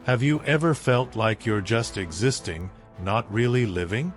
Have you ever felt like you're just existing, not really living?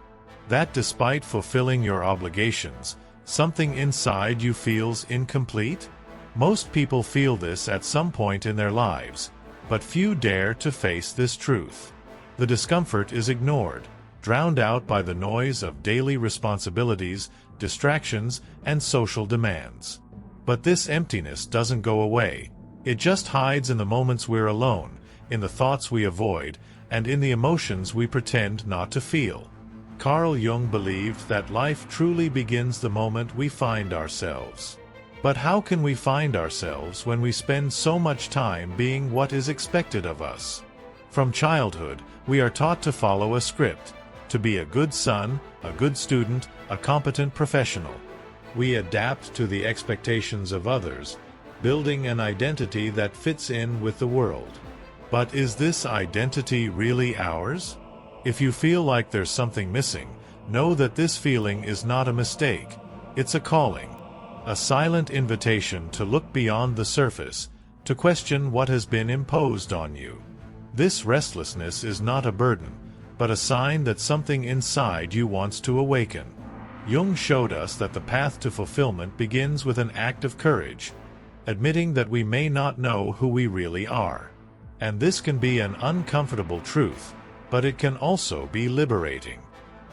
That despite fulfilling your obligations, something inside you feels incomplete? Most people feel this at some point in their lives, but few dare to face this truth. The discomfort is ignored, drowned out by the noise of daily responsibilities, distractions, and social demands. But this emptiness doesn't go away. It just hides in the moments we're alone, in the thoughts we avoid, and in the emotions we pretend not to feel. Carl Jung believed that life truly begins the moment we find ourselves. But how can we find ourselves when we spend so much time being what is expected of us? From childhood, we are taught to follow a script, to be a good son, a good student, a competent professional. We adapt to the expectations of others, building an identity that fits in with the world. But is this identity really ours? If you feel like there's something missing, know that this feeling is not a mistake. It's a calling, a silent invitation to look beyond the surface, to question what has been imposed on you. This restlessness is not a burden, but a sign that something inside you wants to awaken. Jung showed us that the path to fulfillment begins with an act of courage, admitting that we may not know who we really are. And this can be an uncomfortable truth, but it can also be liberating.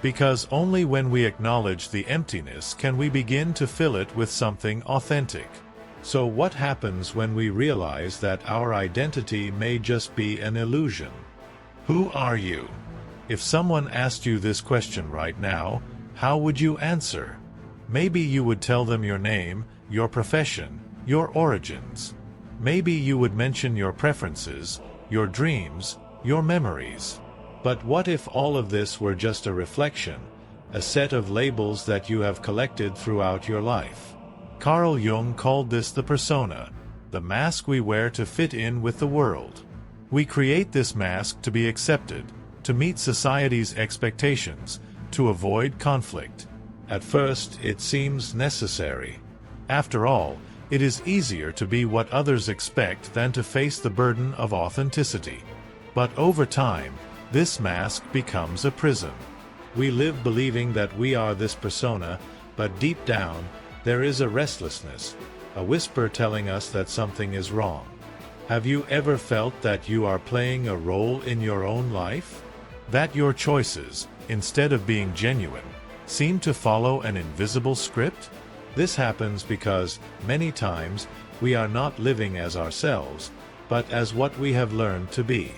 Because only when we acknowledge the emptiness can we begin to fill it with something authentic. So what happens when we realize that our identity may just be an illusion? Who are you? If someone asked you this question right now, how would you answer? Maybe you would tell them your name, your profession, your origins. Maybe you would mention your preferences, your dreams, your memories. But what if all of this were just a reflection, a set of labels that you have collected throughout your life? Carl Jung called this the persona, the mask we wear to fit in with the world. We create this mask to be accepted, to meet society's expectations, to avoid conflict. At first, it seems necessary. After all, it is easier to be what others expect than to face the burden of authenticity. But over time, this mask becomes a prison. We live believing that we are this persona, but deep down, there is a restlessness, a whisper telling us that something is wrong. Have you ever felt that you are playing a role in your own life? That your choices, instead of being genuine, seem to follow an invisible script? This happens because, many times, we are not living as ourselves, but as what we have learned to be.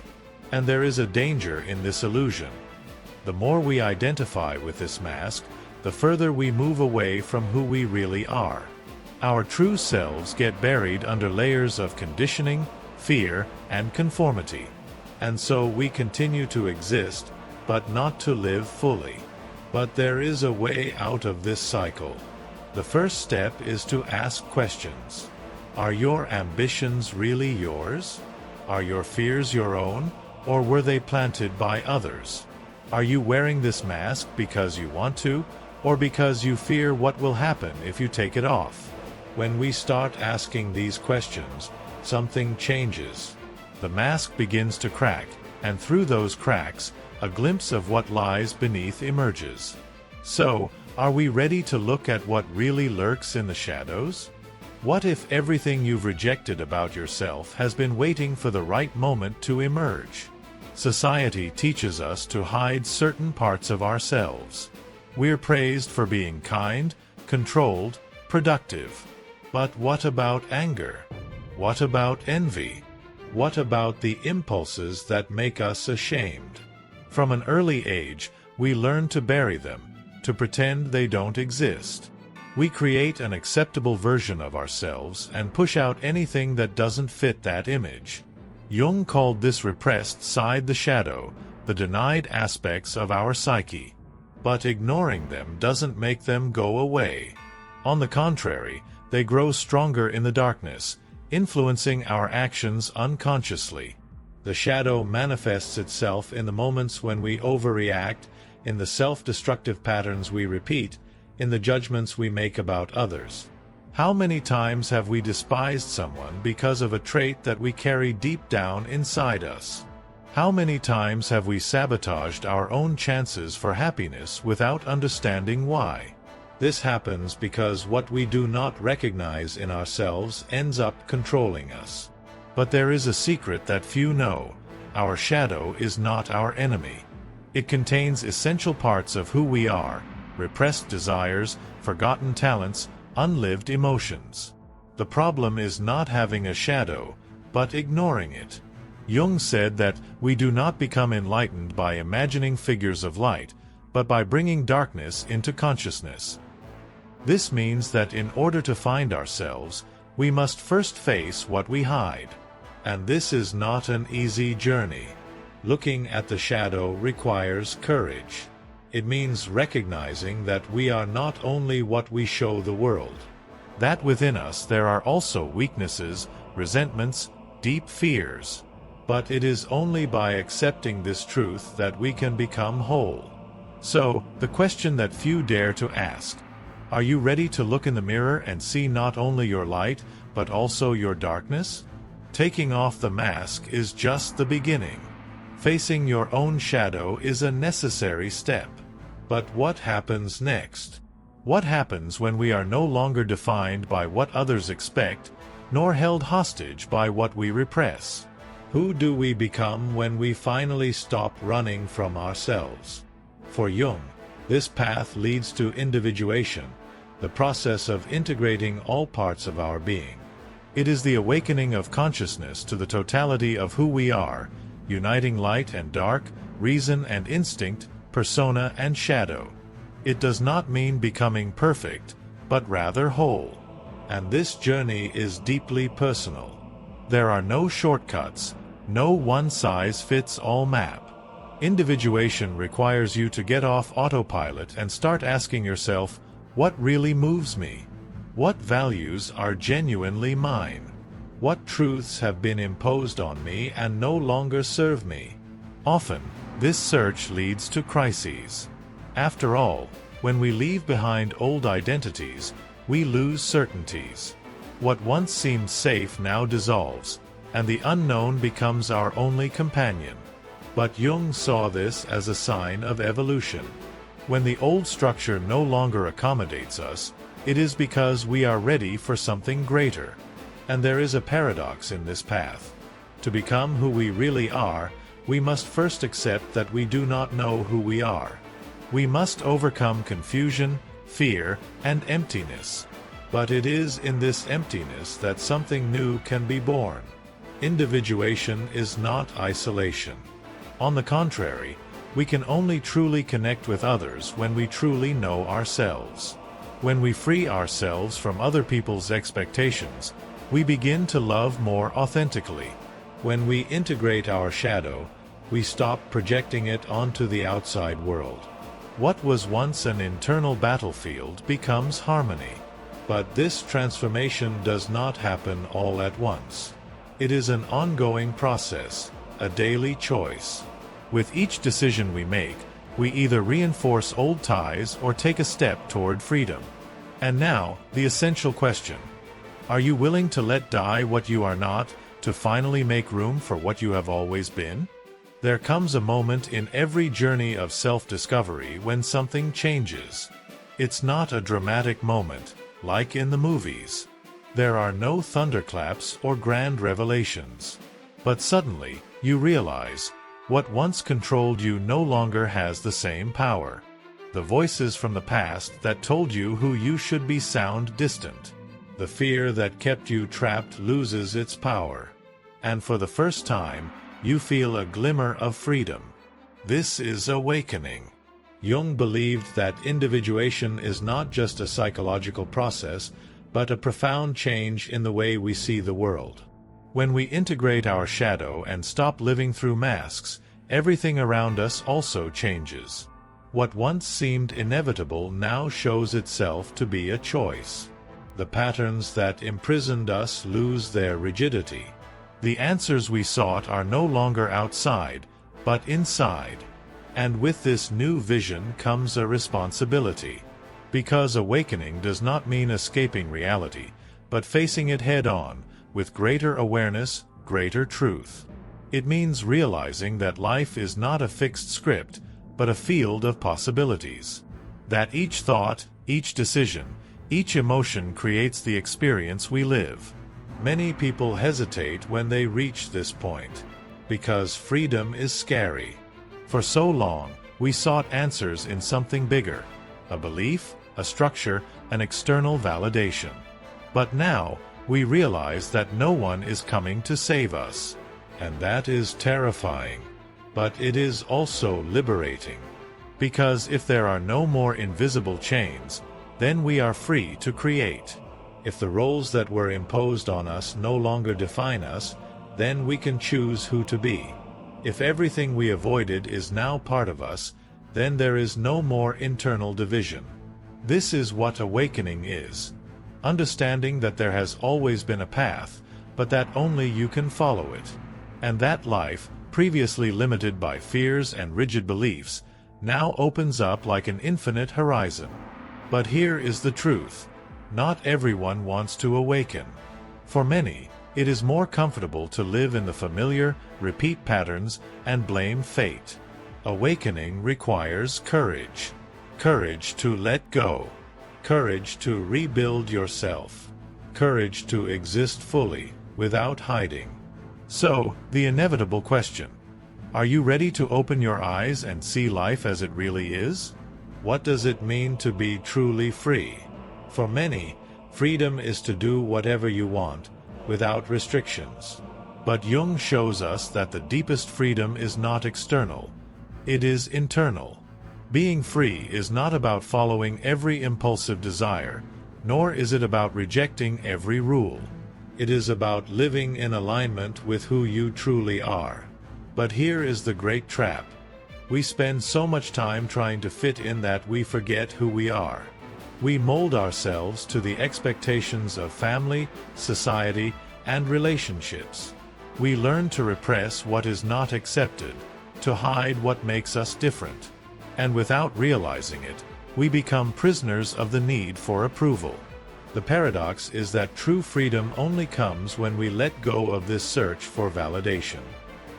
And there is a danger in this illusion. The more we identify with this mask, the further we move away from who we really are. Our true selves get buried under layers of conditioning, fear, and conformity. And so we continue to exist, but not to live fully. But there is a way out of this cycle. The first step is to ask questions. Are your ambitions really yours? Are your fears your own? Or were they planted by others? Are you wearing this mask because you want to, or because you fear what will happen if you take it off? When we start asking these questions, something changes. The mask begins to crack, and through those cracks, a glimpse of what lies beneath emerges. So, are we ready to look at what really lurks in the shadows? What if everything you've rejected about yourself has been waiting for the right moment to emerge? Society teaches us to hide certain parts of ourselves. We're praised for being kind, controlled, productive. But what about anger? What about envy? What about the impulses that make us ashamed? From an early age, we learn to bury them, to pretend they don't exist. We create an acceptable version of ourselves and push out anything that doesn't fit that image. Jung called this repressed side the shadow, the denied aspects of our psyche. But ignoring them doesn't make them go away. On the contrary, they grow stronger in the darkness, influencing our actions unconsciously. The shadow manifests itself in the moments when we overreact, in the self-destructive patterns we repeat, in the judgments we make about others. How many times have we despised someone because of a trait that we carry deep down inside us? How many times have we sabotaged our own chances for happiness without understanding why? This happens because what we do not recognize in ourselves ends up controlling us. But there is a secret that few know. Our shadow is not our enemy. It contains essential parts of who we are: repressed desires, forgotten talents, unlived emotions. The problem is not having a shadow, but ignoring it. Jung said that we do not become enlightened by imagining figures of light, but by bringing darkness into consciousness. This means that in order to find ourselves, we must first face what we hide. And this is not an easy journey. Looking at the shadow requires courage. It means recognizing that we are not only what we show the world. That within us there are also weaknesses, resentments, deep fears. But it is only by accepting this truth that we can become whole. So, the question that few dare to ask: are you ready to look in the mirror and see not only your light, but also your darkness? Taking off the mask is just the beginning. Facing your own shadow is a necessary step. But what happens next? What happens when we are no longer defined by what others expect, nor held hostage by what we repress? Who do we become when we finally stop running from ourselves? For Jung, this path leads to individuation, the process of integrating all parts of our being. It is the awakening of consciousness to the totality of who we are, uniting light and dark, reason and instinct, persona and shadow. It does not mean becoming perfect, but rather whole. And this journey is deeply personal. There are no shortcuts, no one-size-fits-all map. Individuation requires you to get off autopilot and start asking yourself, what really moves me? What values are genuinely mine? What truths have been imposed on me and no longer serve me? Often, this search leads to crises. After all, when we leave behind old identities, we lose certainties. What once seemed safe now dissolves, and the unknown becomes our only companion. But Jung saw this as a sign of evolution. When the old structure no longer accommodates us, it is because we are ready for something greater. And there is a paradox in this path. To become who we really are, we must first accept that we do not know who we are. We must overcome confusion, fear, and emptiness. But it is in this emptiness that something new can be born. Individuation is not isolation. On the contrary, we can only truly connect with others when we truly know ourselves. When we free ourselves from other people's expectations, we begin to love more authentically. When we integrate our shadow, we stop projecting it onto the outside world. What was once an internal battlefield becomes harmony. But this transformation does not happen all at once. It is an ongoing process, a daily choice. With each decision we make, we either reinforce old ties or take a step toward freedom. And now, the essential question. Are you willing to let die what you are not, to finally make room for what you have always been? There comes a moment in every journey of self-discovery when something changes. It's not a dramatic moment, like in the movies. There are no thunderclaps or grand revelations. But suddenly, you realize, what once controlled you no longer has the same power. The voices from the past that told you who you should be sound distant. The fear that kept you trapped loses its power. And for the first time, you feel a glimmer of freedom. This is awakening. Jung believed that individuation is not just a psychological process, but a profound change in the way we see the world. When we integrate our shadow and stop living through masks, everything around us also changes. What once seemed inevitable now shows itself to be a choice. The patterns that imprisoned us lose their rigidity. The answers we sought are no longer outside, but inside. And with this new vision comes a responsibility. Because awakening does not mean escaping reality, but facing it head-on, with greater awareness, greater truth. It means realizing that life is not a fixed script, but a field of possibilities. That each thought, each decision, each emotion creates the experience we live. Many people hesitate when they reach this point, because freedom is scary. For so long, we sought answers in something bigger, a belief, a structure, an external validation. But now, we realize that no one is coming to save us. And that is terrifying. But it is also liberating. Because if there are no more invisible chains, then we are free to create. If the roles that were imposed on us no longer define us, then we can choose who to be. If everything we avoided is now part of us, then there is no more internal division. This is what awakening is. Understanding that there has always been a path, but that only you can follow it. And that life, previously limited by fears and rigid beliefs, now opens up like an infinite horizon. But here is the truth. Not everyone wants to awaken. For many, it is more comfortable to live in the familiar, repeat patterns, and blame fate. Awakening requires courage. Courage to let go. Courage to rebuild yourself. Courage to exist fully, without hiding. So, the inevitable question. Are you ready to open your eyes and see life as it really is? What does it mean to be truly free? For many, freedom is to do whatever you want, without restrictions. But Jung shows us that the deepest freedom is not external. It is internal. Being free is not about following every impulsive desire, nor is it about rejecting every rule. It is about living in alignment with who you truly are. But here is the great trap. We spend so much time trying to fit in that we forget who we are. We mold ourselves to the expectations of family, society, and relationships. We learn to repress what is not accepted, to hide what makes us different. And without realizing it, we become prisoners of the need for approval. The paradox is that true freedom only comes when we let go of this search for validation.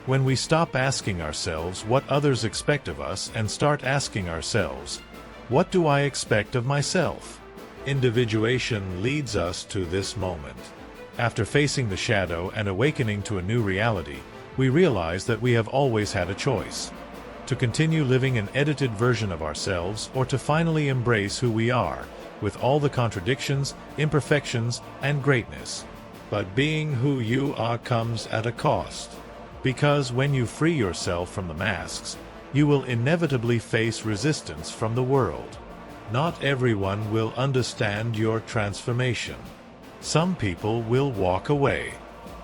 When we stop asking ourselves what others expect of us and start asking ourselves, what do I expect of myself? Individuation leads us to this moment. After facing the shadow and awakening to a new reality, we realize that we have always had a choice. To continue living an edited version of ourselves or to finally embrace who we are, with all the contradictions, imperfections, and greatness. But being who you are comes at a cost. Because when you free yourself from the masks, you will inevitably face resistance from the world. Not everyone will understand your transformation. Some people will walk away.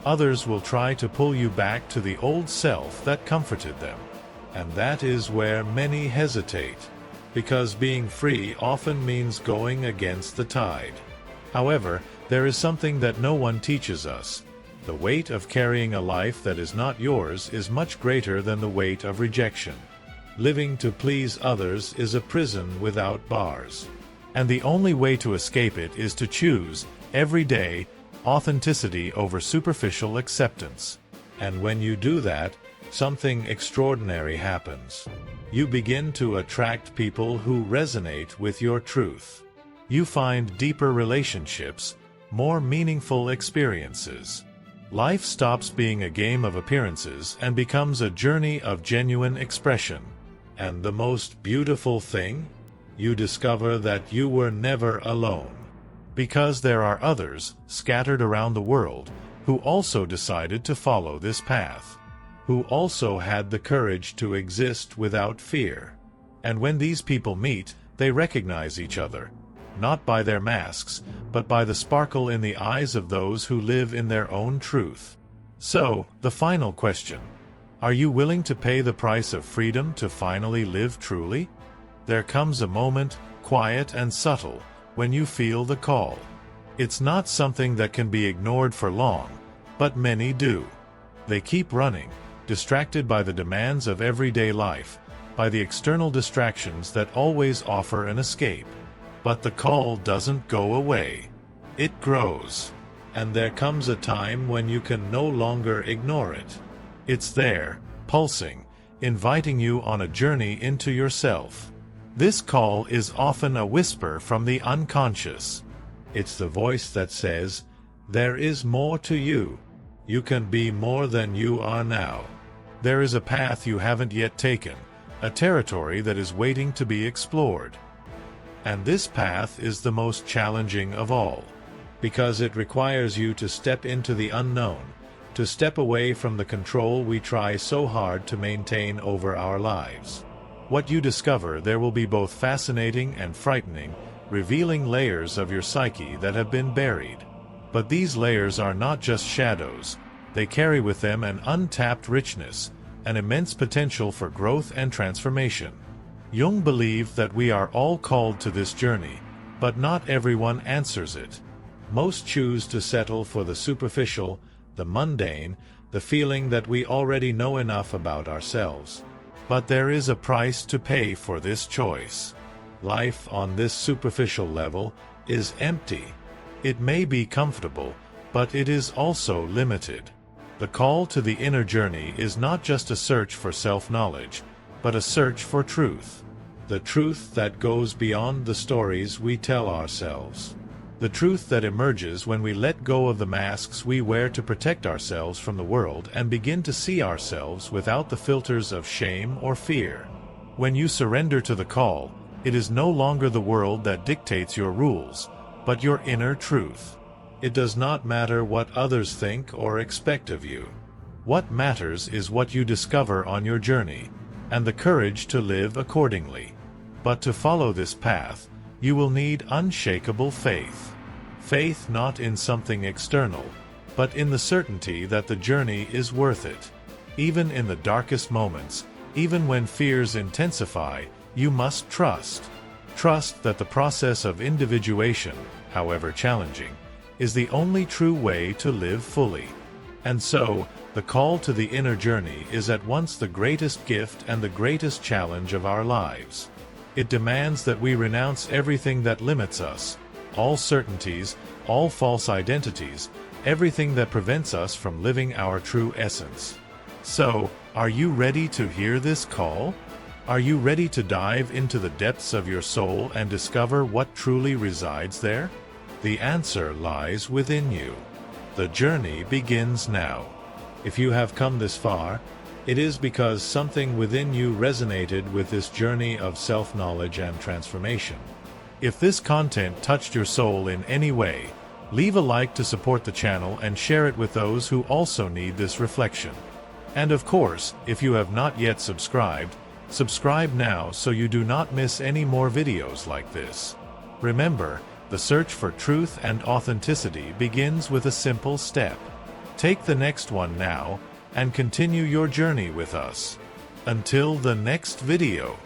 Others will try to pull you back to the old self that comforted them. And that is where many hesitate. Because being free often means going against the tide. However, there is something that no one teaches us. The weight of carrying a life that is not yours is much greater than the weight of rejection. Living to please others is a prison without bars. And the only way to escape it is to choose, every day, authenticity over superficial acceptance. And when you do that, something extraordinary happens. You begin to attract people who resonate with your truth. You find deeper relationships, more meaningful experiences. Life stops being a game of appearances and becomes a journey of genuine expression. And the most beautiful thing? You discover that you were never alone. Because there are others, scattered around the world, who also decided to follow this path. Who also had the courage to exist without fear. And when these people meet, they recognize each other, not by their masks, but by the sparkle in the eyes of those who live in their own truth. So, the final question. Are you willing to pay the price of freedom to finally live truly? There comes a moment, quiet and subtle, when you feel the call. It's not something that can be ignored for long, but many do. They keep running, distracted by the demands of everyday life, by the external distractions that always offer an escape. But the call doesn't go away. It grows. And there comes a time when you can no longer ignore it. It's there, pulsing, inviting you on a journey into yourself. This call is often a whisper from the unconscious. It's the voice that says, "There is more to you. You can be more than you are now. There is a path you haven't yet taken, a territory that is waiting to be explored." And this path is the most challenging of all, because it requires you to step into the unknown, to step away from the control we try so hard to maintain over our lives. What you discover there will be both fascinating and frightening, revealing layers of your psyche that have been buried. But these layers are not just shadows, they carry with them an untapped richness, an immense potential for growth and transformation. Jung believed that we are all called to this journey, but not everyone answers it. Most choose to settle for the superficial, the mundane, the feeling that we already know enough about ourselves. But there is a price to pay for this choice. Life on this superficial level is empty. It may be comfortable, but it is also limited. The call to the inner journey is not just a search for self-knowledge, but a search for truth. The truth that goes beyond the stories we tell ourselves. The truth that emerges when we let go of the masks we wear to protect ourselves from the world and begin to see ourselves without the filters of shame or fear. When you surrender to the call, it is no longer the world that dictates your rules, but your inner truth. It does not matter what others think or expect of you. What matters is what you discover on your journey, and the courage to live accordingly. But to follow this path, you will need unshakable faith. Faith not in something external, but in the certainty that the journey is worth it. Even in the darkest moments, even when fears intensify, you must trust. Trust that the process of individuation, however challenging, is the only true way to live fully. And so, the call to the inner journey is at once the greatest gift and the greatest challenge of our lives. It demands that we renounce everything that limits us, all certainties, all false identities, everything that prevents us from living our true essence. So, are you ready to hear this call? Are you ready to dive into the depths of your soul and discover what truly resides there? The answer lies within you. The journey begins now. If you have come this far, it is because something within you resonated with this journey of self-knowledge and transformation. If this content touched your soul in any way, leave a like to support the channel and share it with those who also need this reflection. And of course, if you have not yet subscribed, subscribe now so you do not miss any more videos like this. Remember, the search for truth and authenticity begins with a simple step. Take the next one now, and continue your journey with us. Until the next video.